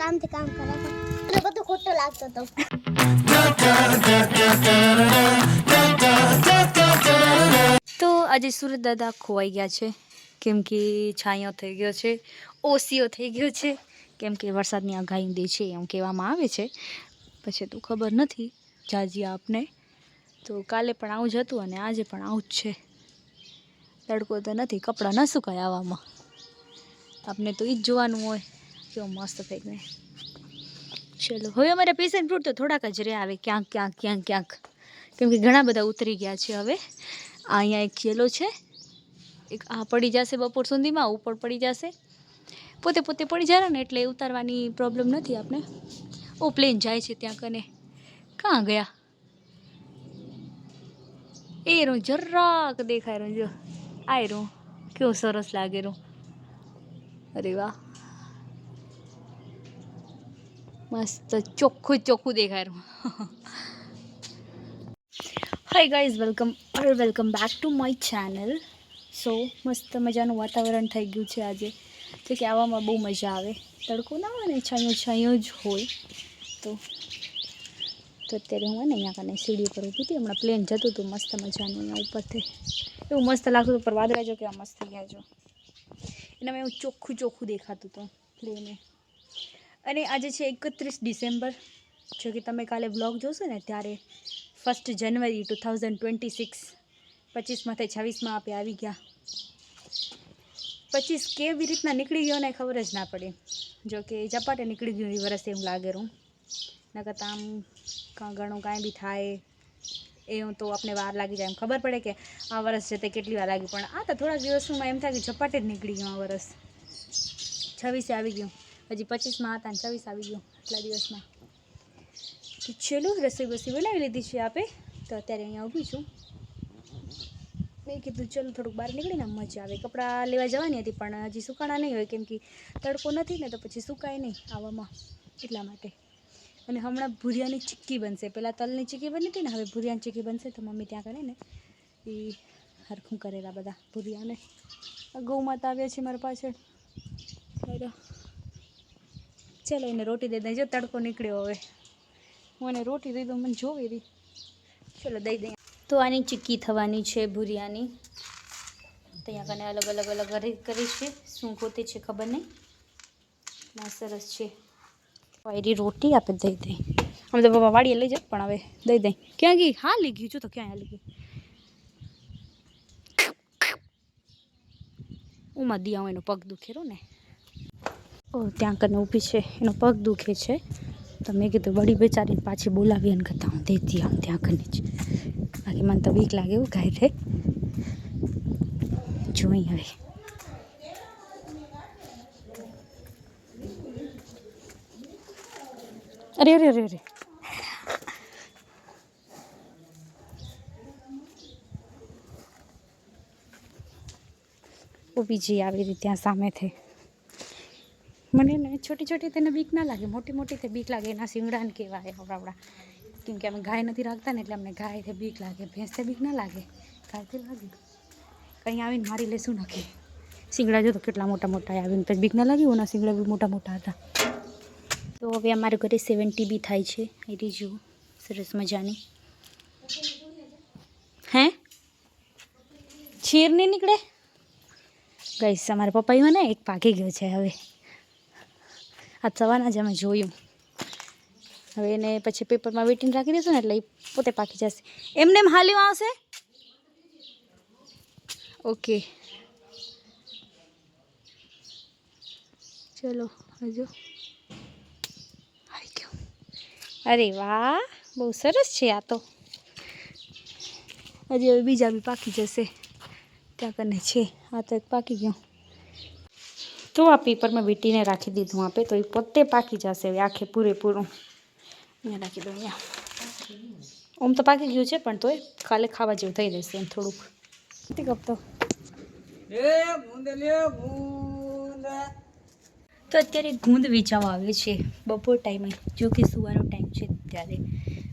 કામથી કામ કરે તો બધું ખોટું લાગતું હતું. તો આજે સુરત દાદા ખોવાઈ ગયા છે, કેમ કે છાંયો થઈ ગયો છે, ઓસીઓ થઈ ગયો છે, કેમ કે વરસાદની આગાહી દે છે એમ કહેવામાં આવે છે. પછી તો ખબર નથી જાજી આપને. તો કાલે પણ આવું જ હતું અને આજે પણ આવું જ છે. તડકો તો નથી, કપડાં ન સુકાય આવામાં. આપને તો એ જ જોવાનું હોય કેવો મસ્ત થઈ ગયો. ચલો હવે અમારે પેશન ફ્રૂટ તો થોડાક જ રહે આવે, ક્યાંક ક્યાંક ક્યાંક ક્યાંક, કેમ કે ઘણા બધા ઉતરી ગયા છે હવે. અહીંયા એક ખેલો છે, એક આ પડી જશે બપોર સુધીમાં, ઉપર પડી જશે. પોતે પોતે પડી જાય ને એટલે ઉતારવાની પ્રોબ્લેમ નથી આપણે. ઓ પ્લેન જાય છે ત્યાં કને, કાં ગયા એ રૂ જરાક દેખાય રહ્યું, જો આય રૂ કેવું સરસ લાગે રૂ. અરે વાહ, મસ્ત ચોખ્ખું ચોખ્ખું દેખાય રહ્યું. Hi guys, welcome back to my channel. So મસ્ત મજાનું વાતાવરણ થઈ ગયું છે આજે, તો કે આવવામાં બહુ મજા આવે. તડકો ના હોય ને, છાંયો જ હોય. તો અત્યારે હું ને અહીંયા કને સીડી ઉપર ઊભી હતી, હમણાં પ્લેન જતું હતું મસ્ત મજાનું અહીંયા ઉપરથી. એવું મસ્ત લાગતું હતું, પર વાદળા જો કેવા મસ્ત થઈ ગયા જો, એનામાં એવું ચોખ્ખું ચોખ્ખું દેખાતું હતું પ્લેને. અને આજે છે 31 ડિસેમ્બર, જો કે તમે કાલે બ્લોગ જોશો ને ત્યારે 1 જાન્યુઆરી 2026, 25માંથી 26માં આપણે આવી ગયા. 25 કેવી રીતના નીકળી ગયો ને ખબર જ ના પડી. જો કે ઝપાટે નીકળી ગયું એ વર્ષે એવું લાગે રહું. ન કરતાં આમ ઘણું કાંઈ બી થાય એવું તો આપણે વાર લાગી જાય, એમ ખબર પડે કે આ વર્ષ જતે કેટલી વાર લાગી. પણ આ તો થોડાક દિવસમાં એમ થાય કે ઝપાટે જ નીકળી ગયું આ વર્ષ. 26 આવી ગયું, હજી 25માં હતા ને 26 આવી ગયું એટલા દિવસમાં. તો ચલો રસોઈ બસોઈ બનાવી લીધી છે આપે, તો અત્યારે અહીંયા ઊભી છું. મેં કીધું ચલો થોડુંક બહાર નીકળીને મજા આવે. કપડાં લેવા જવાની હતી પણ હજી સુકાણા નહીં હોય, કેમ કે તડકો નથી ને, તો પછી સુકાય નહીં આવામાં, એટલા માટે. અને હમણાં ભૂરિયાની ચીક્કી બનશે. પહેલાં તલની ચીક્કી બની હતી ને, હવે ભૂરિયાની ચીક્કી બનશે. તો મમ્મી ત્યાં કરે ને એ હરખું કરેલા બધા ભૂરિયાને. ગૌમાતા આવ્યા છે મારા પાછળ. ચાલો એને રોટી દઈ દઈ, જો તડકો નીકળ્યો હવે. હું એને રોટી દઈ દઉં, મને જોવી રહી. ચલો દઈ દઈ. તો આની ચીક્કી થવાની છે ભૂરિયાની. ત્યાં કને અલગ અલગ અલગ કરી છે, શું ગોતે છે ખબર નહીં. ના સરસ છે. વાયરી રોટી આપે દઈ દઈ. અમે તો બાબા વાડીએ લઈ જાય, પણ હવે દઈ દઈ. ક્યાં ગઈ? હા લઈ ગયું, જો તો ક્યાં હાલી ગઈ. ઉમાં દિયા એનો પગ દુખેરો ને, ઓ ત્યાં કને ઊભી છે, એનો પગ દુખે છે. તો મેં કીધું વળી બેચારીને પાછી બોલાવી એને કરતાં હું દેતી આવું ત્યાં કને જ. બાકી મને તો બીક લાગે એવું ગાય છે. જોઈ હવે અરે અરે અરે અરે, ઊભી જઈ આવી રીતે ત્યાં સામેથી. મને ને છોટી છોટી તેને બીક ના લાગે, મોટી મોટી તે બીક લાગે. એના શિંગડાને કહેવાય આવડા, કેમ કે અમે ગાય નથી રાખતા ને, એટલે અમને ગાયથી બીક લાગે. ભેંસથી બીક ના લાગે, ગાયથી લાગે. કંઈ આવીને મારી લેશું નાખી. શિંગડા જો તો કેટલા મોટા મોટા આવીને, તો બીક ના લાગી. ઓના શિંગડા બી મોટા મોટા હતા. તો હવે અમારે ઘરે 70 બી થાય છે. એ જુઓ સરસ મજાની. હે છીર નહીં નીકળે ગાઈસ. અમારા પપ્પાઈમાં ને એક પાકી ગયો છે હવે. આ સવારના જ અમે જોયું. હવે એને પછી પેપરમાં વેટીને રાખી દઈશું ને, એટલે એ પોતે પાકી જશે. એમને એમ હાલ્યું આવશે. ઓકે ચલો હજુ આવી ગયો. અરે વાહ, બહુ સરસ છે આ તો. હજી હવે બીજા બી પાકી જશે. ત્યાં કને છે, આ તો એક પાકી ગયું. તો આ પેપરમાં વીટીને રાખી દીધું આપે, તો એ પોતે પાકી જશે હવે આખે પૂરેપૂરું. અહીંયા રાખી દઉં. અહીંયા આમ તો પાકી ગયું છે, પણ તોય કાલે ખાવા જેવું થઈ જશે એમ થોડુંક. નથી ગપતો. તો અત્યારે ગુંદ વેચવા આવે છે બપોર ટાઈમે, જો કે સુવાનો ટાઈમ છે ત્યારે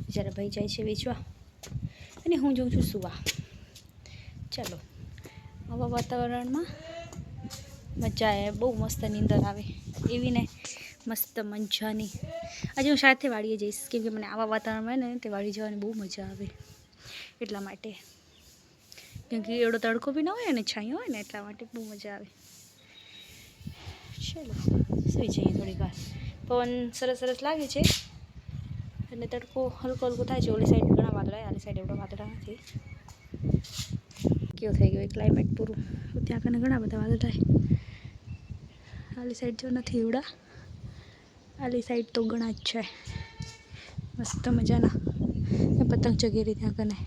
બિચારા ભાઈ જાય છે વેચવા, અને હું જાઉં છું સુવા. ચાલો, આવા વાતાવરણમાં મજા આવે, બહુ મસ્ત નીંદર આવે એવી ને. મસ્ત મજાની. આજે હું સાથે વાડીએ જઈશ કેમ કે મને આવા વાતાવરણમાં ને તે વાડી જવાની બહુ મજા આવે એટલા માટે. કેમ કે એવડો તડકો બી ન હોય ને છાંયો હોય ને એટલા માટે બહુ મજા આવે. ચલો સુઈ જઈએ થોડીક વાર. પવન સરસ સરસ લાગે છે અને તડકો હલકો હલકો થાય છે. ઓલી સાઈડ ઘણા વાદળા, આલી સાઈડ એવડો વાદળા નથી. કેવું થઈ ગયું ક્લાઇમેટ પૂરું. ત્યાં કને ઘણા બધા વાદળ થાય. આલી સાઈડ જો નથી એવડા, આલી સાઈડ તો ઘણા જ છે. મસ્ત મજાના પતંગ ચગેરી ત્યાં કને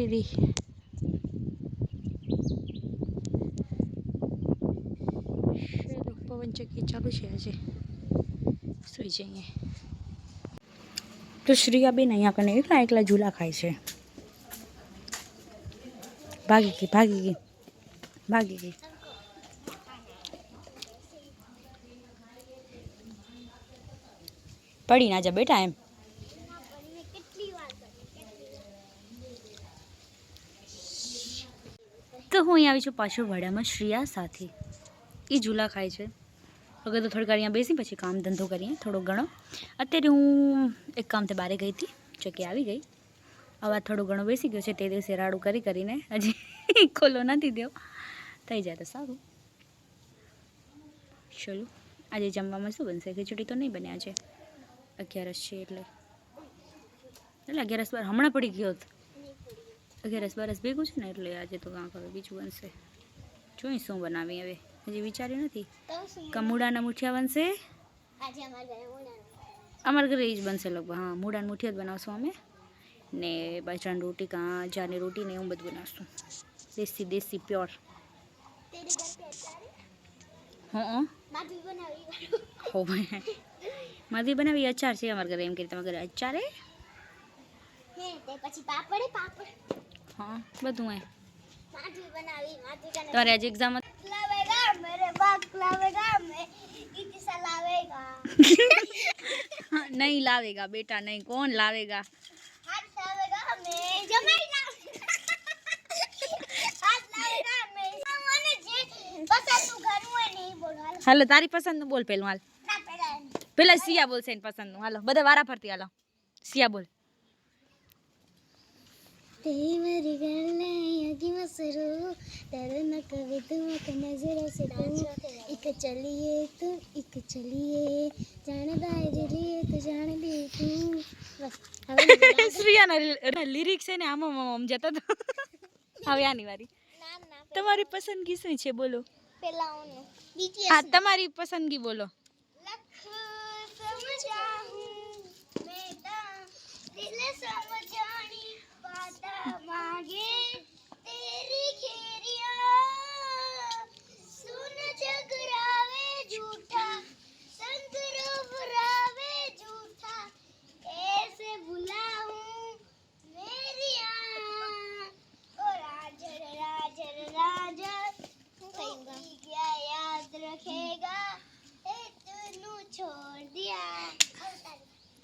એરી. પવન ચક્કી ચાલુ છે આજે. સુઈ જઈએ. તો શ્રીયાબેન અહીંયા કને એકલા એકલા ઝૂલા ખાય છે. ભાગી ગઈ ભાગી ગઈ ભાગી ગઈ. પડી ના જા બેટા એમ. તો હું અહીં આવી છું પાછળ વાડામાં શ્રીયા સાથે. એ ઝૂલા ખાય છે. અગર તો થોડી વાર અહીંયા બેસી પછી કામ ધંધો કરીએ થોડો ઘણો. અત્યારે હું એક કામથી બહાર ગઈ હતી, ચોકી આવી ગઈ. આવા થોડો ઘણો બેસી ગયો છે. તે દિવસે રાડું કરીને હજી ખોલો નથી દ્યો. થઈ જાય તો સારું. ચલો આજે જમવામાં શું બનશે? ખીચડી તો નહીં બન્યા છે, 11 છે એટલે 11 બાર હમણાં પડી ગયો હતો. 11 બાર ભેગું છે ને એટલે આજે તો કાંક હવે બીજું બનશે. જોઈ શું બનાવી હવે હજી વિચાર્યું નથી. મૂળાના મુઠિયા બનશે અમારા ઘરે. એ જ બનશે લગભગ. હા, મૂળાના મુઠિયા જ બનાવશું અમે. ને બાજરાની રોટી, જાની રોટી ને એવું બધું બનાવશું. દેશી પ્યોર. હા હો માધી બનાવી. અચાર છે અમારા ઘરે. એમ કે તમારા ઘરે અચાર હે? હા બધું હે. તમારે આજે એક્ઝામ नहीं लावेगा बेटा, नहीं. कौन लावेगा? હાલો તારી પસંદ નું બોલ પેલું. હાલ પેલા સિયા બોલશે એની પસંદ નું. હાલો બધા વારા ફરતી. હાલો સિયા બોલ. तेरी मेरी गल्ले यगी मसरू तेरे न कभी तुम के नजरों से तुम एक चलिए जाने दाए लिए तो जाने दे तू. बस શ્રીયાના લિરિક્સ છે ને આમ જતા તો. હવે આની વારી. તમારી પસંદગી શું છે બોલો? પેલા ઓનો બીજી હા તમારી પસંદગી બોલો. લખ સમજા હું મેતા દિલ સમજાણી बाता मांगे तेरी खेरिया सुन जगरावे झूठा संग रवरावे झूठा ऐसे बुलाऊं मेरी ओ राजर राजर राजर क्या याद रखेगा तूने छोड़ दिया.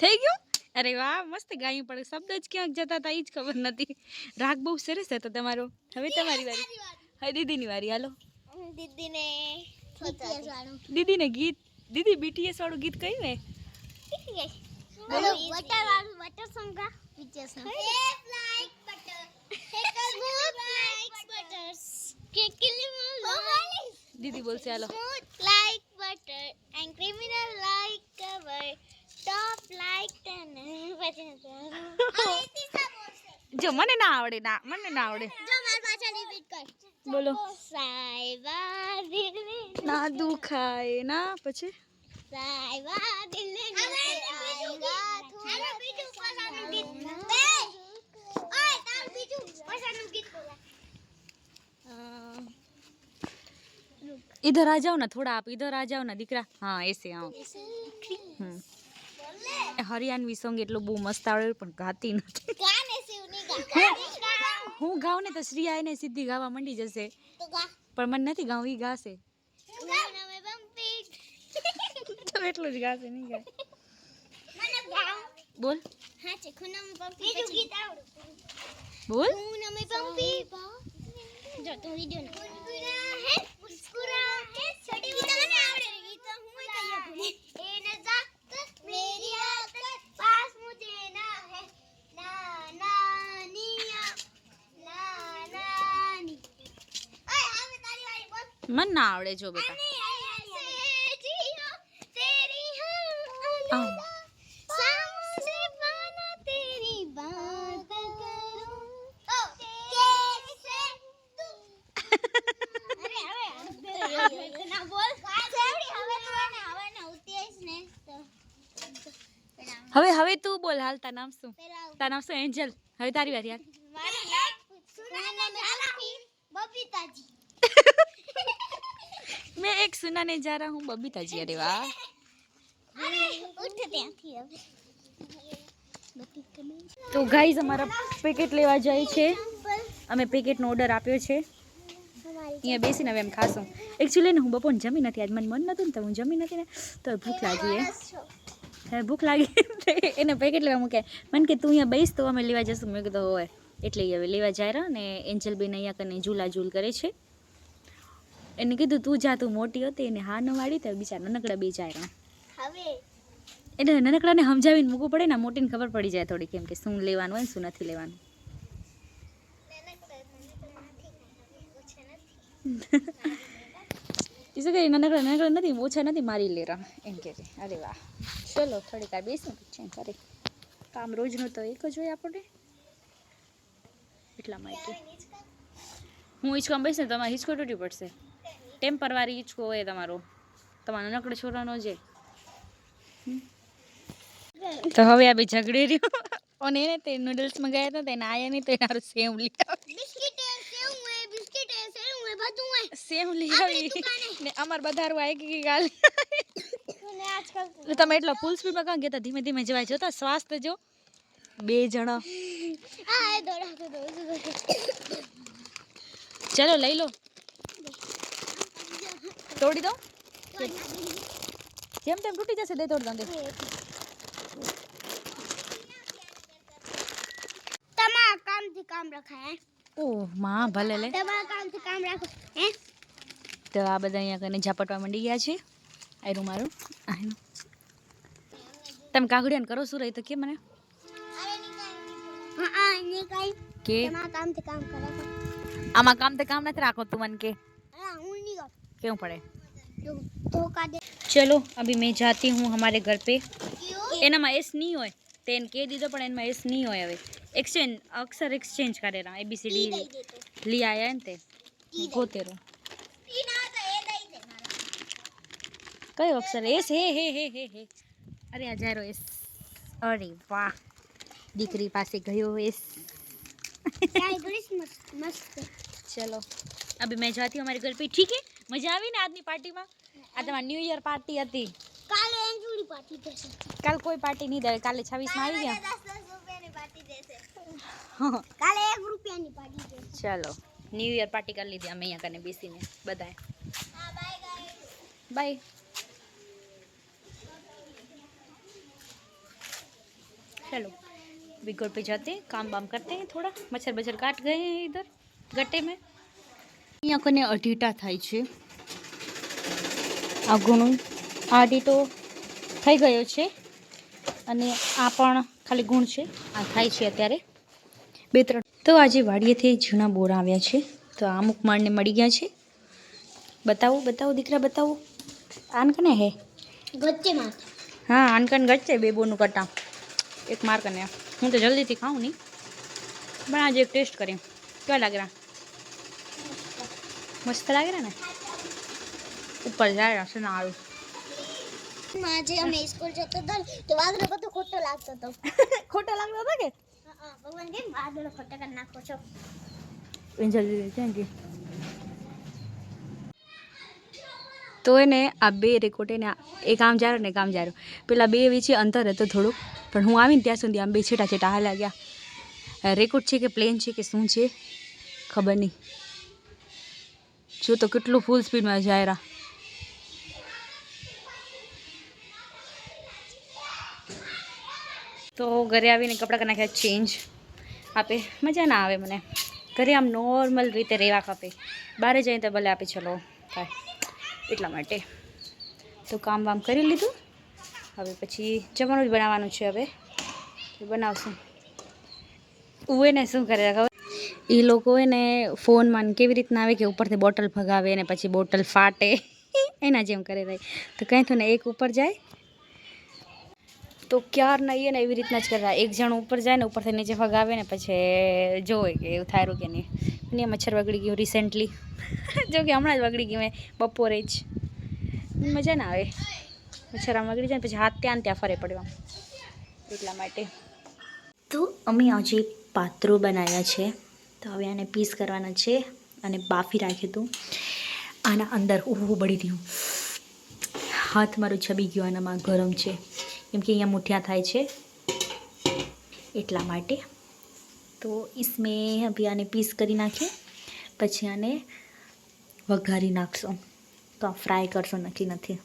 થઈ ગયું? અરે વાહ મસ્ત ગાયું, પણ શબ્દ જ ક્યાંક જતા હતા એ જ ખબર નથી. રાગ બહુ સરસ હતો તમારો. હવે તમારી વારી. હવે દીદીની વારી. હાલો દીદીને ગીત. દીદી BTS વાળું ગીત કયું હે? બોલો બટર વાળું બટર સોંગ કા BTS નો like butter smooth like butter દીદી બોલશે. હાલો. Smooth like butter and criminal like cover top like ten. જો મને ના આવડે. ના મને ના આવડે. જો મારી પાછળ રિપીટ કર. બોલો. સાયવા દિલ ના દુખાય ના પછી સાયવા દિલ ને આયેગા થોડા બીજું પાછળનું ગીત બે ઓય તાર બીજું પાછળનું ગીત બોલા. इधर आ जाओ ना थोड़ा आप. इधर आ जाओ ना દીકરા. હા એસે આવો. હરિયાણવી સોંગ એટલું બહુ મસ્ત આવડે પણ ગાતી નથી. ગાને સીવની ગા હું ગાઉં ને તો શ્રીયા એને સીધી ગાવા માંડી જશે. તો ગા પણ મને નથી ગાવું. ઈ ગાશે નમે બમ્પી તો એટલું જ ગાશે. નહીં ગાય. મને ગાવ બોલ. હા છે ખૂનમ પંપી બીજું ગીત આવડે. બોલ. ખૂનમ પંપી જો તો વિડિયો ને મુસ્કુરા હે છોટી મને આવડે ગીત હું કઈ મન ના આવડે જો બેટા આમ. હવે હવે તું બોલ હાલ તારું નામ શું તારું નામ શું એન્જલ હવે તારી વારી હાલ मैं एक सुनाने जा रहा हूँ बबीता जी अरे वाह तो गाइस हमारा પેકેટ લેવા જાય છે અમે પેકેટનો ઓર્ડર આપ્યો છે અહીંયા બેસીને હવે એમ ખાશું એકચ્યુઅલી ને હું બપોરને જમી નથી આજ મને મન નતું ને તો હું જમી નથી ને તો ભૂખ લાગી હવે ભૂખ લાગી એને પેકેટ લેવા મૂકે મને કે તું અહીંયા બેસ તો અમે લેવા જશું મેં કીધું હોય એટલે હવે લેવા જાય રહ્યા ને એન્જલબેન અહીંયા કને ઝૂલા ઝૂલ કરે છે એને કીધું તું જા તું મોટી હતી એને હા ન વાળી તો બિચારા નનકડા બે જાય રહ્યા એટલે નનકડાને સમજાવીને મૂકવું પડે ને મોટીને ખબર પડી જાય થોડી કેમ કે શું લેવાનું હોય ને શું નથી લેવાનું इसे कहीं ननकड़ा नहीं ओछा नहीं मारी ले रहा एम के अरे वाह चलो थोड़ी कार बेस में करे काम रोज नो तो एक ज होय आपणे એટલા માટે હું હિંચકામાં બેસ ને તમારે હિંચકો તૂટી પડશે ટેમ્પરવારી હિંચકો હોય તમારો નકડો છોરાનો છે તો હવે આ બે ઝઘડી રહ્યો અને એને તે નૂડલ્સ મંગાયા હતા તેને આયા નહીં તો એનારું સેવ લઈ સેવ લઈ આવી ને અમાર બધારું આવી ગઈ ગાલ તમે એટલો ફૂલ સ્પીડમાં કાં ગયા ધીમે ધીમે જવાય જોતા શ્વાસ તો જો બે જણા ચલો લઈ લો તોડી દો જેમ તેમ તૂટી જશે દે તોડ દો તમારા કામથી કામ રખાય ઓહ માં ભલે લે તમારા કામથી કામ રાખો હે તો આ બધા અહીંયા કને ઝાપટવા માંડી ગયા છે આયરું મારું આયનું તમે કાગડિયાને કરો શું રહી તો કે મને કે તમારા કામથી કામ કરે આમાં કામ તે કામ નથી રાખો તું મને કે હું नहीं क्यों पड़े धोखा दे चलो अभी मैं जाती हूँ हमारे घर पे एनामा एस नहीं होय तेन कह दीदो पण एनमा एस नहीं होय हवे एक्सचेंज अक्षर एक्सचेंज करे रहा ABCD ली आया ने ते गोते रो कयो अक्षर एस हे अरे आ जारो एस अरे वाह दीकरी पासे गयो एस मस्त चलो अभी मैं जाती हूँ हमारे घर पे ठीक है मजा આવી ને આજની પાર્ટીમાં આ તમારી ન્યૂ યર પાર્ટી હતી કાલે એન્જુડી પાર્ટી થશે કાલ કોઈ પાર્ટી નહીં દે કાલે 26 માં આવી ગયા 10 રૂપિયાની પાર્ટી દેશે કાલે 1 રૂપિયાની પાર્ટી દેશે ચલો ન્યૂ યર પાર્ટી કરી લીધી અમે અહીંયા કને બેસીને બધાએ હા બાય ગાઈસ बाय चलो अभी घर पे जाते हैं काम वाम करते हैं थोड़ा मच्छर बच्छर काट गए हैं इधर गट्टे में यहाँ कने अढीटा थाय छे आ घणो आ अढीटो થઈ ગયો છે અને આ પણ ખાલી ગુણ છે આ થાય છે અત્યારે બે ત્રણ તો આજે વાડીએથી ઝીણા બોરા આવ્યા છે તો આ અમુક માળને મળી ગયા છે बताओ बताओ दीकरा बताओ आन कने है गच्चे मार हाँ आन कन गच्चे बेबोनु कटा एक मार कने हूँ तो जल्दी थी खाऊँ नहीं बना आज एक टेस्ट करें क्या लग रहा मस्त लग रहा ना ऊपर जा रहा से ना આજે અમે સ્કૂલ જતો હતો તો વાદળો બધો ખોટો લાગતો હતો खोटा लग रहा था के ભગવાન કેમ વાદળો ખોટા કરી નાખો છો जल्दी थैंक यू तो એને આ બે રેકોર્ડ એને એક આમ જારો ને એક આમ જારો પેલા બે વચ્ચે અંતર હતું થોડુંક પણ હું આવીને ત્યાં સુધી આમ બે છેટા છેટા હાલ્યા ગયા રેકોર્ડ છે કે પ્લેન છે કે શું છે ખબર નહીં જો તો કેટલું ફૂલ સ્પીડમાં જાયરા તો ઘરે આવીને કપડાં કરી નાખ્યા ચેન્જ આપે મજા ના આવે મને ઘરે આમ નોર્મલ રીતે રહેવા ખપે બહાર જઈએ તો ભલે આપે ચલો થાય એટલા માટે તો કામ વામ કરી લીધું હવે પછી જમવાનું જ બનાવવાનું છે હવે બનાવશું ઉવેને શું કરે ખબર એ લોકો એને ફોનમાં કેવી રીતના આવે કે ઉપરથી બોટલ ભગાવે ને પછી બોટલ ફાટે એના જેમ કરે રહી. તો કંઈ થયું ને એક ઉપર જાય તો ક્યાર નહીં ને એવી રીતના જ કરે. એક જણ ઉપર જાય ને ઉપરથી નીચે ભગાવે ને પછી જોવે કે એવું થાય કે નહીં. અને મચ્છર વગડી ગયું રિસેન્ટલી. જો કે હમણાં જ વગડી ગયું મેં બપોરે જ. મજા ના આવે મચ્છર આમ વગડી જાય ને પછી હાથ ત્યાં ત્યાં ફરે પડવા એટલા માટે. તો અમે આજે પાત્રો બનાવ્યા છે. તો હવે આને પીસ કરવાના છે અને બાફી રાખ્યું હતું. આના અંદર બળી રહ્યું હાથ મારું છબી ગયું આનામાં ગરમ છે કેમ કે અહીંયા મુઠિયા થાય છે એટલા માટે. તો इसमें અભી આને પીસ કરી નાખીએ પછી આને વઘારી નાખશું. તો આ ફ્રાય કરશું નક્કી નથી.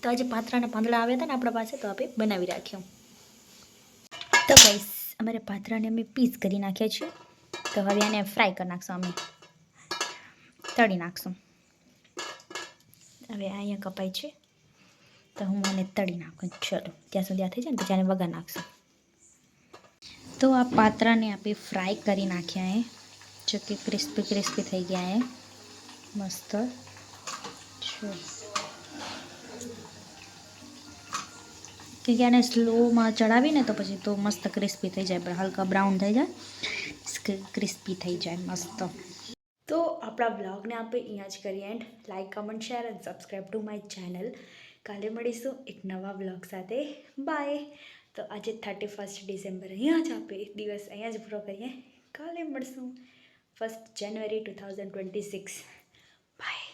તો આજે પાત્રાના પાંદડા આવ્યા હતા ને આપણા પાસે તો આપણે બનાવી રાખ્યું. તો ગાઈસ અમારા પાત્રાને અમે પીસ કરી નાખ્યા છે. તો હવે આને ફ્રાય કરી નાખશું અમે તળી નાખશું. હવે અહીંયા કપાય છે તો હું આને તળી નાખું. ચલો ત્યાં સુધી આ થઈ જાય ને પછી આને વઘાર નાખશું. તો આ પાત્રાને આપણે ફ્રાય કરી નાખ્યા હે જો કે ક્રિસ્પી ક્રિસ્પી થઈ ગયા હે મસ્ત. કે આને સ્લોમાં ચડાવીને તો પછી તો મસ્ત ક્રિસ્પી થઈ જાય હલકા બ્રાઉન થઈ જાય ક્રિસ્પી થઈ જાય મસ્ત. તો આપણા બ્લોગને આપણે અહીંયા જ કરીએ and. Like comment share and subscribe two my channel. કાલે મળીશું એક નવા બ્લોગ સાથે. બાય. તો આજે 31 ડિસેમ્બર અહીંયા જ આપણે દિવસ અહીંયા જ પૂરો કરીએ. કાલે મળશું 1 જાન્યુઆરી 2026. બાય.